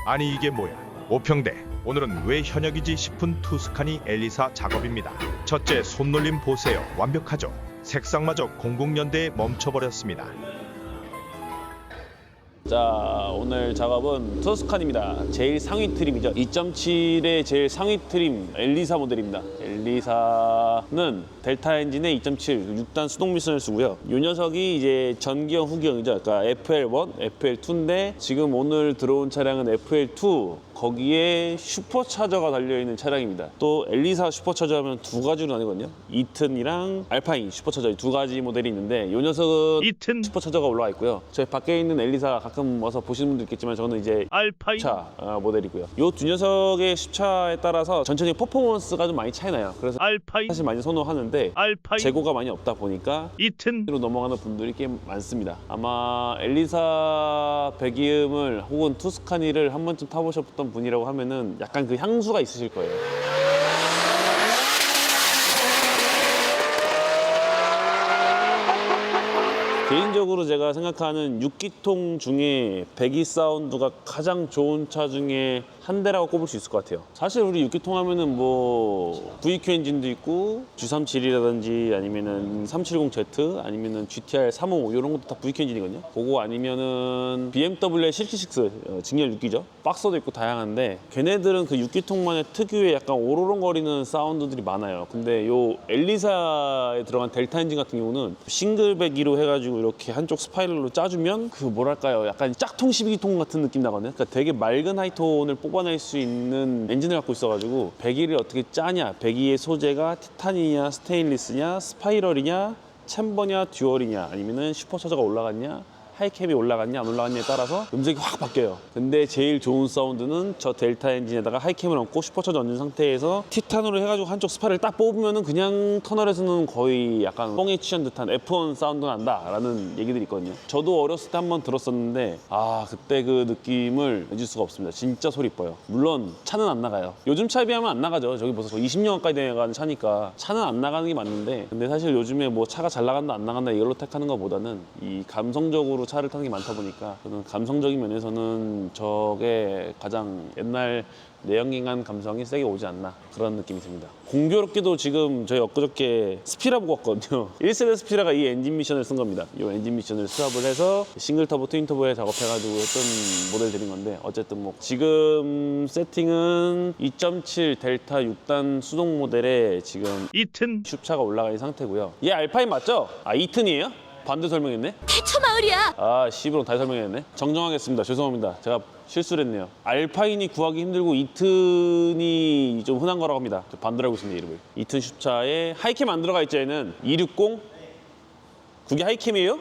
아니 이게 뭐야? 오평대. 오늘은 왜 현역이지 싶은 투스카니 엘리사 작업입니다. 첫째 손놀림 보세요. 완벽하죠? 색상마저 00년대에 멈춰버렸습니다. 자, 오늘 작업은 투스칸입니다. 제일 상위 트림이죠. 2.7의 제일 상위 트림 엘리사 모델입니다. 엘리사는 델타 엔진의 2.7 6단 수동 미션을 쓰고요. 이 녀석이 이제 전기형 후기형이죠. 그러니까 FL1, FL2인데 지금 오늘 들어온 차량은 FL2. 거기에 슈퍼차저가 달려있는 차량입니다. 또 엘리사 슈퍼차저 하면 두 가지로 나뉘거든요. 이튼이랑 알파인 슈퍼차저 두 가지 모델이 있는데 이 녀석은 이튼 슈퍼차저가 올라와 있고요. 저희 밖에 있는 엘리사 가끔 와서 보시는 분도 있겠지만 저는 이제 알파인 차 모델이고요. 이 두 녀석의 슈차에 따라서 전체적인 퍼포먼스가 좀 많이 차이 나요. 그래서 알파인 사실 많이 선호하는데 재고가 많이 없다 보니까 이튼으로 넘어가는 분들이 꽤 많습니다. 아마 엘리사 배기음을 혹은 투스카니를 한 번쯤 타보셨던 분이라고 하면은 약간 그 향수가 있으실 거예요. 개인적으로 제가 생각하는 6기통 중에 배기 사운드가 가장 좋은 차 중에 한 대라고 꼽을 수 있을 것 같아요. 사실 우리 6기통 하면은 뭐 VQ 엔진도 있고 G37이라든지 아니면은 370Z 아니면은 GTR 355 이런 것도 다 VQ 엔진이거든요. 그거 아니면은 BMW의 실키6 직렬 6기죠. 박스도 있고 다양한데 걔네들은 그 6기통만의 특유의 약간 오로롱거리는 사운드들이 많아요. 근데 요 엘리사에 들어간 델타 엔진 같은 경우는 싱글 배기로 해가지고 이렇게 한쪽 스파이럴로 짜주면 그 뭐랄까요, 약간 짝통 12기통 같은 느낌 나거든요. 그러니까 되게 맑은 하이톤을 뽑아낼 수 있는 엔진을 갖고 있어가지고 배기를 어떻게 짜냐, 배기의 소재가 티탄이냐 스테인리스냐 스파이럴이냐 챔버냐 듀얼이냐 아니면은 슈퍼차저가 올라갔냐 하이캡이 올라갔냐 안 올라갔냐에 따라서 음색이 확 바뀌어요. 근데 제일 좋은 사운드는 저 델타 엔진에다가 하이캡을 얹고 슈퍼차저 얹은 상태에서 티탄으로 해가지고 한쪽 스파를 딱 뽑으면은 그냥 터널에서는 거의 약간 뻥에 취한 듯한 F1 사운드 난다 라는 얘기들이 있거든요. 저도 어렸을 때 한번 들었었는데 그때 그 느낌을 잊을 수가 없습니다. 진짜 소리 이뻐요. 물론 차는 안 나가요. 요즘 차에 비하면 안 나가죠. 저기 벌써 20년 가까이 돼가는 차니까 차는 안 나가는 게 맞는데, 근데 사실 요즘에 뭐 차가 잘 나간다 안 나간다 이걸로 택하는 것보다는 이 감성적으로 차를 타는 게 많다 보니까 저는 감성적인 면에서는 저게 가장 옛날 내연기관 감성이 세게 오지 않나 그런 느낌이 듭니다. 공교롭게도 지금 저희 엊그저께 스피라 보고 왔거든요. 1세대 스피라가 이 엔진 미션을 쓴 겁니다. 이 엔진 미션을 수합을 해서 싱글 터보, 트윈 터보에 작업해가지고 했던 모델들인 건데 어쨌든 뭐 지금 세팅은 2.7 델타 6단 수동 모델에 지금 이튼 슈차가 올라가 있는 상태고요. 얘 알파인 맞죠? 이튼이에요? 반대 설명했네? 대처마을이야. 씨부로 다시 설명했네. 정정하겠습니다. 죄송합니다. 제가 실수를 했네요. 알파인이 구하기 힘들고 이튼이 좀 흔한 거라고 합니다. 반대로 알고 있습니다, 이름을. 이튼 슈차에 하이캠 안 들어가 있죠, 얘는. 260? 그게 하이캠이에요?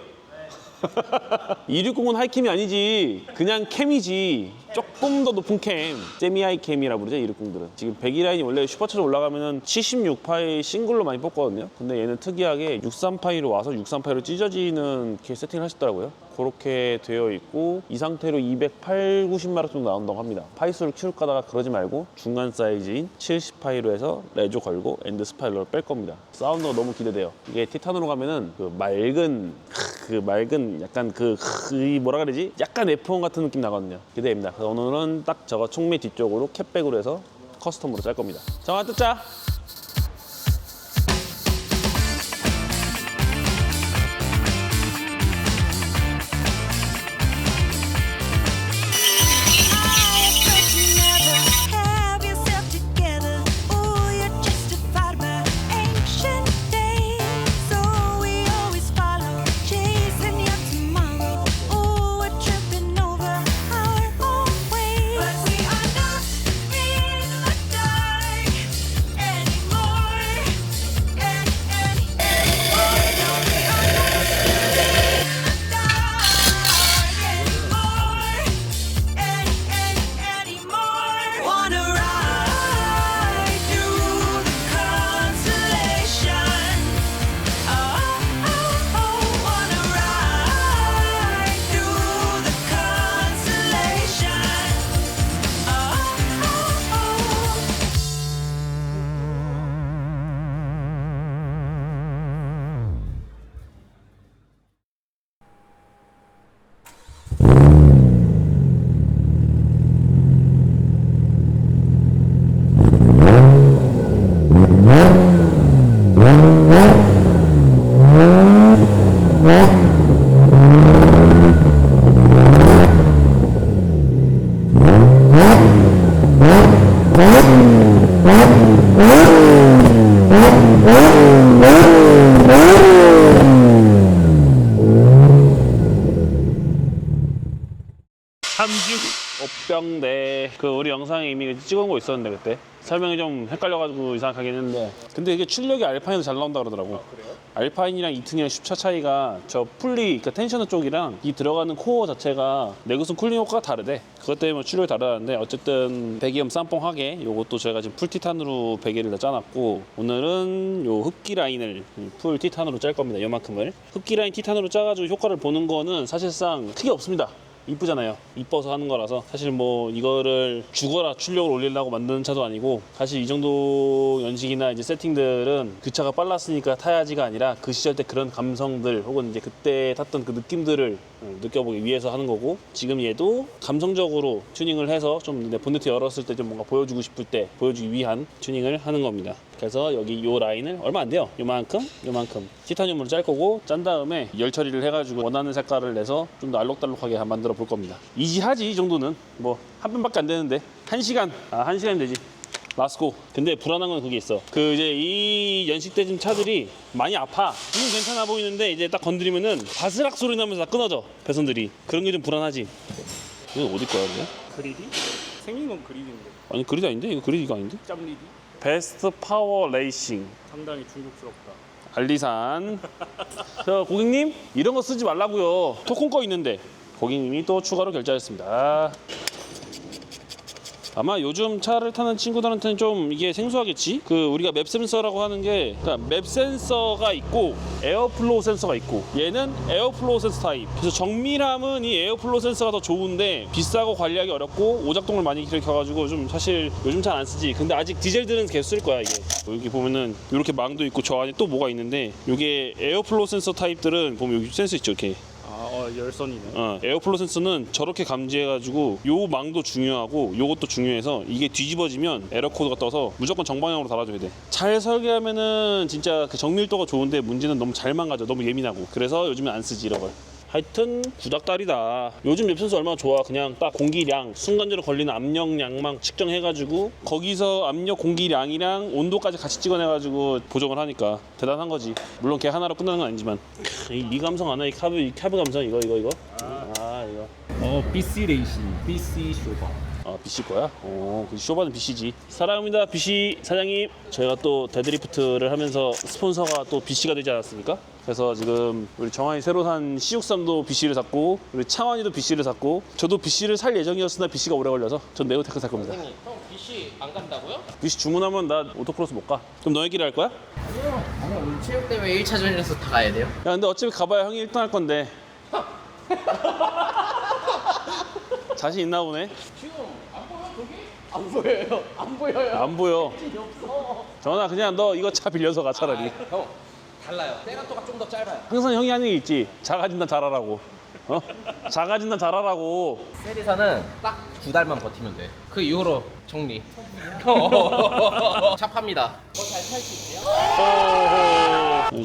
260은 하이캠이 아니지. 그냥 캠이지. 조금 더 높은 캠. 세미 하이캠이라고 그러죠, 260들은. 지금 배기 라인이 원래 슈퍼차저 올라가면은 76파이 싱글로 많이 뽑거든요. 근데 얘는 특이하게 63파이로 와서 63파이로 찢어지는 이렇게 세팅을 하셨더라고요. 그렇게 되어 있고 이 상태로 208, 90마력 정도 나온다고 합니다. 파이수를 키울까 하다가 그러지 말고 중간 사이즈인 70파이로 해서 레조 걸고 엔드 스파일러를 뺄 겁니다. 사운드가 너무 기대돼요. 이게 티탄으로 가면은 그 맑은 약간 뭐라 그러지? 약간 F1 같은 느낌 나거든요. 기대됩니다. 그래서 오늘은 딱 저거 총매 뒤쪽으로 캡백으로 해서 커스텀으로 짤 겁니다. 정아 뜯자! But we are not in the dark. 오평대 그 우리 영상에 이미 찍은 거 있었는데 그때 설명이 좀 헷갈려가지고 이상하긴 했는데 근데 이게 출력이 알파인도 잘 나온다 그러더라고. 알파인이랑 이튼이랑 슈차 차이가 저 풀리 그러니까 텐셔너 쪽이랑 이 들어가는 코어 자체가 내구성 쿨링 효과가 다르대. 그것 때문에 출력이 다르다는데 어쨌든 배기음 쌈뽕하게 요것도 저희가 지금 풀 티탄으로 베개를 다 짜놨고 오늘은 요 흡기 라인을 풀 티탄으로 짤 겁니다. 요만큼을 흡기 라인 티탄으로 짜가지고 효과를 보는 거는 사실상 크게 없습니다. 이쁘잖아요. 이뻐서 하는 거라서 사실 뭐 이거를 죽어라 출력을 올리려고 만드는 차도 아니고 사실 이 정도 연식이나 이제 세팅들은 그 차가 빨랐으니까 타야지가 아니라 그 시절 때 그런 감성들 혹은 이제 그때 탔던 그 느낌들을 느껴보기 위해서 하는 거고 지금 얘도 감성적으로 튜닝을 해서 좀 본네트 열었을 때 좀 뭔가 보여주고 싶을 때 보여주기 위한 튜닝을 하는 겁니다. 그래서 여기 요 라인을 얼마 안 돼요. 요만큼 티타늄으로 짤 거고 짠 다음에 열 처리를 해가지고 원하는 색깔을 내서 좀 더 알록달록하게 만들어 볼 겁니다. 이지하지 이 정도는 뭐 한 편밖에 안 되는데 1시간 한 시간 되지. 라스고. 근데 불안한 건 그게 있어. 그 이제 이 연식된 차들이 많이 아파. 지금 괜찮아 보이는데 이제 딱 건드리면은 바스락 소리 나면서 다 끊어져 배선들이. 그런 게 좀 불안하지. 이건 어디 거야 근데? 그리디? 생긴 건 그리디인데 아니 그리드 아닌데? 이거 그리드가 아닌데? 짬리디? 베스트 파워 레이싱. 상당히 중국스럽다. 알리산. 저 고객님 이런 거 쓰지 말라고요. 토큰 거 있는데 고객님이 또 추가로 결제하셨습니다. 아마 요즘 차를 타는 친구들한테는 좀 이게 생소하겠지? 그 우리가 맵 센서라고 하는 게 그러니까 맵 센서가 있고 에어플로우 센서가 있고 얘는 에어플로우 센서 타입. 그래서 정밀함은 이 에어플로우 센서가 더 좋은데 비싸고 관리하기 어렵고 오작동을 많이 일으켜가지고 좀 사실 요즘 잘 안 쓰지. 근데 아직 디젤들은 계속 쓸 거야 이게. 여기 보면은 이렇게 망도 있고 저 안에 또 뭐가 있는데 이게 에어플로우 센서 타입들은 보면 여기 센서 있죠 이렇게. 열선이네. 에어플로 센서는 저렇게 감지해가지고 요 망도 중요하고 요것도 중요해서 이게 뒤집어지면 에러 코드가 떠서 무조건 정방향으로 달아줘야 돼. 잘 설계하면은 진짜 그 정밀도가 좋은데 문제는 너무 잘 망가져. 너무 예민하고. 그래서 요즘엔 안 쓰지 이런 걸. 하여튼 구닥다리다. 요즘 웹 센서 얼마나 좋아. 그냥 딱 공기량, 순간적으로 걸리는 압력량만 측정해가지고 거기서 압력 공기량이랑 온도까지 같이 찍어내가지고 보정을 하니까 대단한 거지. 물론 걔 하나로 끝나는 건 아니지만 이 감성 안 해. 이 카브 감성 이거 이거. 이거. BC 레이싱, BC 쇼바. BC 거야? 그 쇼바는 BC지. 사랑합니다, BC 사장님. 저희가 또 데드리프트를 하면서 스폰서가 또 BC가 되지 않았습니까? 그래서 지금 우리 정환이 새로 산 C63도 BC를 샀고 우리 창환이도 BC를 샀고 저도 BC를 살 예정이었으나 BC가 오래 걸려서 전 네오테크 살 겁니다. 형 BC 안 간다고요? BC 주문하면 나 오토크로스 못 가. 그럼 너희끼리 할 거야? 아니 오늘 체육대회 1차전이라서 다 가야 돼요? 야 근데 어차피 가봐야 형이 1등 할 건데. 자신 있나 보네. 지금 안 보여 저기? 안 보여요. 안 보여요. 안 보여. 정환아 그냥 너 이거 차 빌려서 가 차라리. 형 달라요. 세간도가 좀 더 짧아요. 항상 형이 하는 게 있지. 작아진다 잘하라고. 작아진다 잘하라고. 세리사는 딱 2달만 버티면 돼. 그 이후로 정리. 차 팝니다.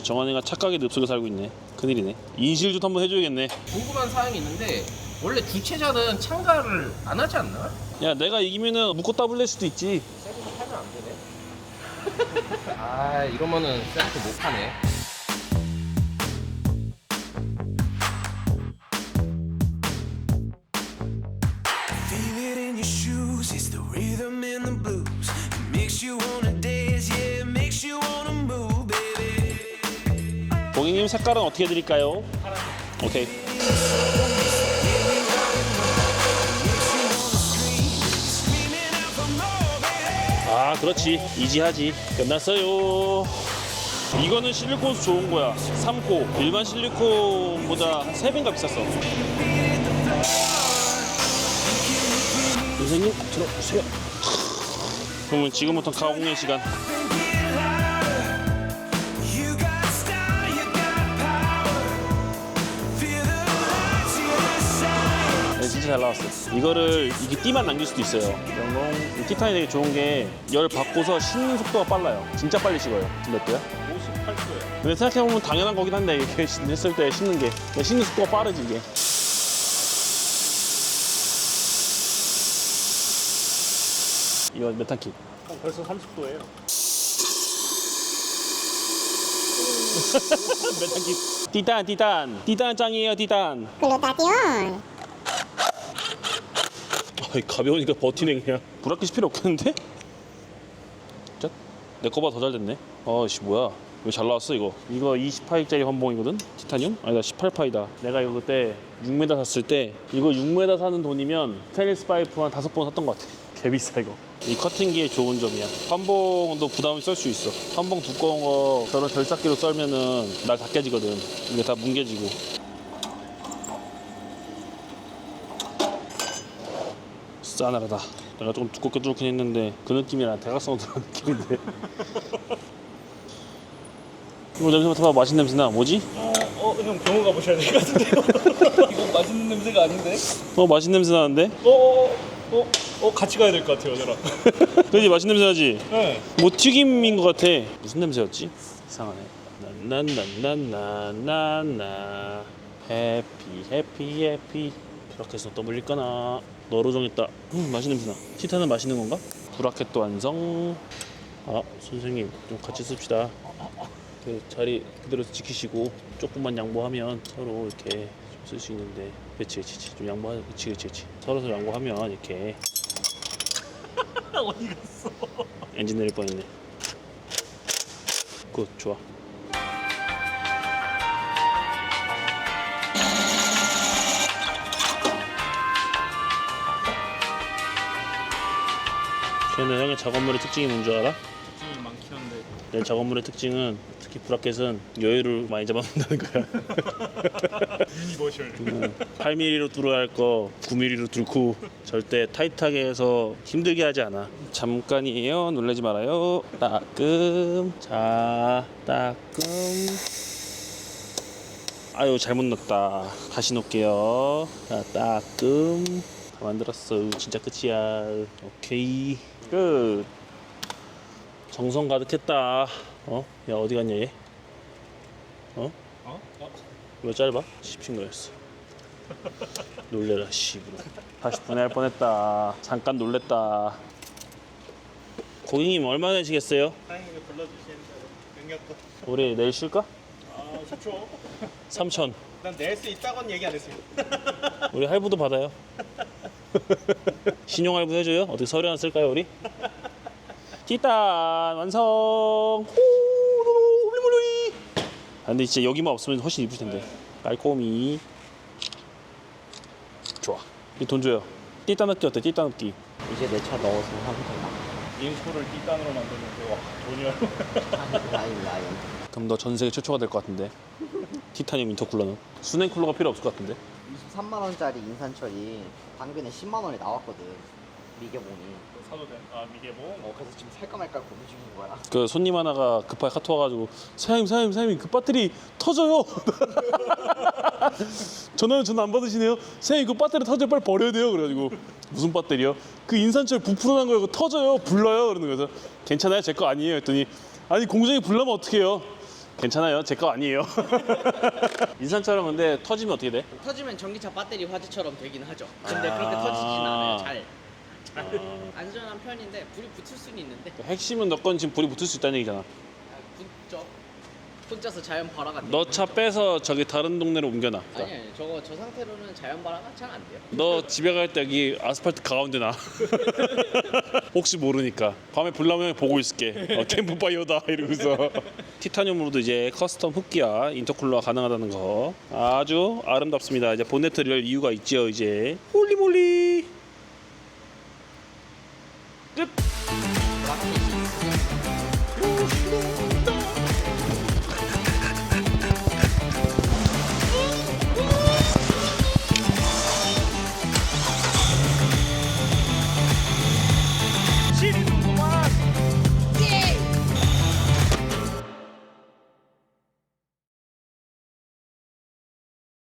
정환이가 착각의 늪속에 살고 있네. 큰일이네. 인실도 한번 해줘야겠네. 궁금한 사항이 있는데 원래 주최자는 참가를 안 하지 않나? 야 내가 이기면은 묶고 따블낼 수도 있지. 세리사 팔면 안 되네. 아 이러면은 세리사 못 파네. Feel it in your shoes, it's the rhythm and the blues. It makes you wanna dance, yeah, it makes you wanna move, baby. 고객님 색깔은 어떻게 드릴까요? 오케이. Screaming out for more, baby. 아 그렇지. 이지하지. 끝났어요. 이거는 실리콘 좋은 거야. 3코. 일반 실리콘보다 3배인가 비쌌어. 선생님 들어주세요. 그러면 지금부터 가공의 시간. You got style, you got power. Feel the lights in the sun. 네, 진짜 잘 나왔어. 이거를 이게 띠만 남길 수도 있어요. 이 티탄이 되게 좋은 게 열 받고서 식는 속도가 빨라요. 진짜 빨리 식어요. 몇 도야? 58도예요. 근데 생각해보면 당연한 거긴 한데 이렇게 했을 때 식는 게 식는 속도가 빠르지 이게. 이거 메탄킷. 벌써 30도예요. 메탄킷. 띠단 짱이에요 띠단. 글루타티온. 가벼우니까 버티네 그냥. 브라켓이 필요 없겠는데? 자, 내 거보다 더 잘 됐네. 아씨 뭐야? 왜 잘 나왔어 이거? 이거 28짜리 환봉이거든? 티타늄? 아니다 18파이다. 내가 이거 그때 6m 샀을 때 이거 6m 사는 돈이면 스테인리스 파이프 한 5번 샀던 것 같아. 개 비싸 이거. 이 커팅기의 좋은 점이야. 환봉도 부담 없이 썰 수 있어. 환봉 두꺼운 거 저런 결삭기로 썰면은 날 다 깨지거든. 이게 다 뭉개지고. 싸늘하다. 내가 조금 두껍게 뚫긴 했는데 그 느낌이랑 대각선으로 들어간 느낌인데. 이거 냄새 맡아봐. 맛있는 냄새 나. 뭐지? 형 병원 가보셔야 될 것 같은데요. 이거 맛있는 냄새가 아닌데? 맛있는 냄새 나는데? 같이 가야 될 것 같아요, 저랑. 그지? 맛있는 냄새 나지? 네. 뭐 튀김인 것 같아. 무슨 냄새였지? 이상하네. 나나나나나나 해피 브라켓은 또 물릴까나. 너로 정했다. 맛있는 냄새 나. 티타는 맛있는 건가? 브라켓도 완성. 아 선생님 좀 같이 씁시다. 그 자리 그대로 지키시고 조금만 양보하면 서로 이렇게 쓸 수 있는데. 그렇지 좀 양보하. 그렇지 서로 양보하면 이렇게. 어디 갔어? 엔진 내릴 뻔했네. 굿 좋아. 쟤는 형의 작업물의 특징이 뭔 줄 알아? 특징이 많긴 한데. 내 작업물의 특징은 특히 브라켓은 여유를 많이 잡아놓는다는 거야. 유니버셜. 8mm로 뚫어야 할 거 9mm로 뚫고 절대 타이트하게 해서 힘들게 하지 않아. 잠깐이에요. 놀라지 말아요. 따끔. 자, 따끔. 아유 잘못 넣었다. 다시 놓을게요. 자, 따끔. 다 만들었어. 진짜 끝이야. 오케이. 끝. 정성 가득했다. 야 어디 갔냐 얘? 왜 짧아? 씹힌 거였어. 놀래라 씨부러. 다시 분해할 뻔했다. 잠깐 놀랬다. 고객님 얼마 내시겠어요? 사장님이 불러주시는 대로 능력도. 우리 내일 쉴까? 좋죠. 3천. 난 낼 수 있다고는 얘기 안 했어요. 우리 할부도 받아요. 신용 할부 해줘요? 어떻게 서류 하나 쓸까요 우리? 티탄 완성. 홀리몰리. 아, 근데 진짜 여기만 없으면 훨씬 이쁠 텐데. 깔끔히. 좋아. 이 돈 줘요. 띠따 넣기 어때? 띠따 넣기. 이제 내 차 넣어서 하면 되나? 인수를 띠단으로 만드는데 와 돈이야. 라인. 그럼 너 전 세계 최초가 될 것 같은데. 티타늄 인터쿨러는 수냉 쿨러가 필요 없을 것 같은데. 23만 원짜리 인산철이 당근에 10만 원에 나왔거든. 미개봉이. 사도 돼. 미개봉. 그래서 지금 살까 말까 고민 중인 거야. 그 손님 하나가 급하게 카톡 와가지고 사장님 그 배터리 터져요. 전화 안 받으시네요. 사장님 그 배터리 터져 빨리 버려야 돼요. 그래가지고 무슨 배터리요? 그 인산철 부풀어난 거 이거 터져요. 불나요. 그러는 거죠. 괜찮아요. 제 거 아니에요. 했더니 아니 공장이 불나면 어떡해요? 괜찮아요. 제 거 아니에요. 인산철은 근데 터지면 어떻게 돼? 터지면 전기차 배터리 화재처럼 되긴 하죠. 근데 그렇게 터지진 않아요. 잘. 안전한 편인데 불이 붙을 수는 있는데 핵심은 너 건 지금 불이 붙을 수 있다는 얘기잖아. 붙죠. 혼자서 자연 발화가 너 차 빼서 저기 다른 동네로 옮겨놔. 아니 저 상태로는 자연 발화가 잘 안 돼요. 너 집에 갈 때 여기 아스팔트 가운데 놔. 혹시 모르니까 밤에 불 나면 보고 있을게. 캠프파이어다 이러면서. 티타늄으로도 이제 커스텀 흡기와 인터쿨러가 가능하다는 거 아주 아름답습니다. 이제 본네트를 열 이유가 있죠. 이제 홀리몰리 끝.